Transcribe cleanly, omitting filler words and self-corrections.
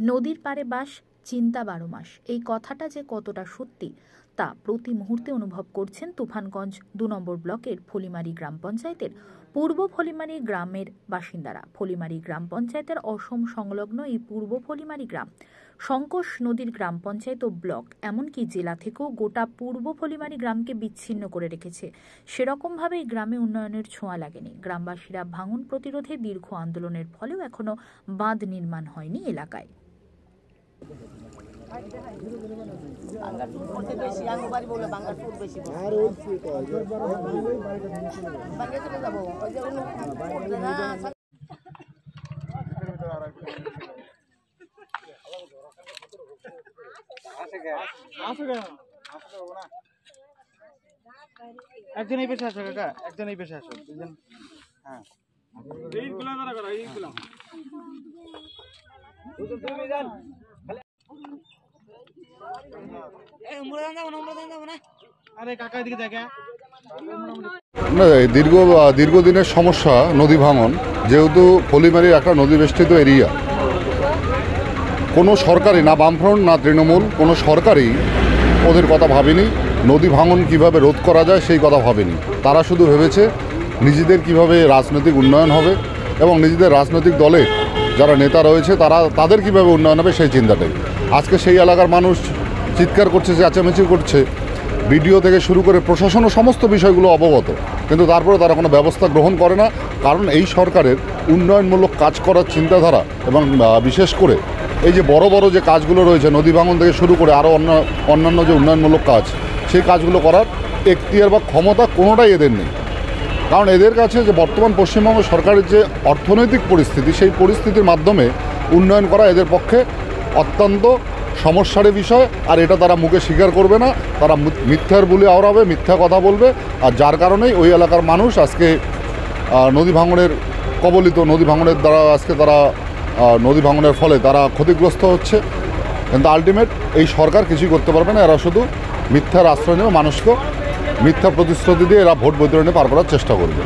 নদীর পাড়ে বাস, চিন্তা 12 মাস। এই কথাটা যে কতটা সত্যি তা প্রতি মুহূর্তে অনুভব করছেন তুফানগঞ্জ 2 নম্বর ব্লকের ফলিমারি গ্রাম পঞ্চায়েতের পূর্ব ফলিমারি গ্রামের বাসিন্দারা। ফলিমারি গ্রাম পঞ্চায়েতের অসম সংলগ্ন এই পূর্ব ফলিমারি গ্রাম সংকোষ নদীর গ্রাম পঞ্চায়েত ও ব্লক এমনকি জেলা থেকেও গোটা পূর্ব ফলিমারি গ্রামকে বিচ্ছিন্ন করে রেখেছে। সেরকমভাবে এই গ্রামে উন্নয়নের ছোঁয়া লাগেনি। গ্রামবাসীরা ভাঙন প্রতিরোধে দীর্ঘ আন্দোলনের ফলেও এখনো বাঁধ নির্মাণ হয়নি এলাকায়। একজন এই পেশে আসো কাকা, একজন এই পেশে আসো, দুজন। হ্যাঁ আরে কাকা এদিকে দেখে না, দীর্ঘদিনের সমস্যা নদী ভাঙন। যেহেতু ফলিমারির একটা নদী বেষ্টিত এরিয়া, কোনো সরকারি, না বামফ্রন্ট না তৃণমূল, কোনো সরকারই ওদের কথা ভাবেনি। নদী ভাঙন কিভাবে রোধ করা যায় সেই কথা ভাবেনি। তারা শুধু ভেবেছে নিজেদের কিভাবে রাজনৈতিক উন্নয়ন হবে এবং নিজেদের রাজনৈতিক দলের যারা নেতা রয়েছে তাদের কিভাবে উন্নয়ন হবে সেই চিন্তাটাই। আজকে সেই এলাকার মানুষ চিৎকার করছে, চেঁচামেচি করছে, বিডিও থেকে শুরু করে প্রশাসনও সমস্ত বিষয়গুলো অবগত, কিন্তু তারপরে তারা কোনো ব্যবস্থা গ্রহণ করে না। কারণ এই সরকারের উন্নয়নমূলক কাজ করার চিন্তাধারা এবং বিশেষ করে এই যে বড় বড় যে কাজগুলো রয়েছে, নদী ভাঙন থেকে শুরু করে আরও অন্যান্য যে উন্নয়নমূলক কাজ, সেই কাজগুলো করার এখতিয়ার বা ক্ষমতা কোনোটাই এদের নেই। কারণ এদের কাছে যে বর্তমান পশ্চিমবঙ্গ সরকারের যে অর্থনৈতিক পরিস্থিতি, সেই পরিস্থিতির মাধ্যমে উন্নয়ন করা এদের পক্ষে অত্যন্ত সমস্যার বিষয়। আর এটা তারা মুখে স্বীকার করবে না, তারা মিথ্যার বলে আওড়াবে, মিথ্যা কথা বলবে। আর যার কারণেই ওই এলাকার মানুষ আজকে নদী ভাঙনের কবলিত, নদী ভাঙনের দ্বারা আজকে তারা নদী ভাঙনের ফলে তারা ক্ষতিগ্রস্ত হচ্ছে। কিন্তু আলটিমেট এই সরকার কিছুই করতে পারবে না। এরা শুধু মিথ্যার আশ্রয় নেবে, মানুষকে মিথ্যা প্রতিশ্রুতি দিয়ে এরা ভোট বৈতরণে পার করার চেষ্টা করবে।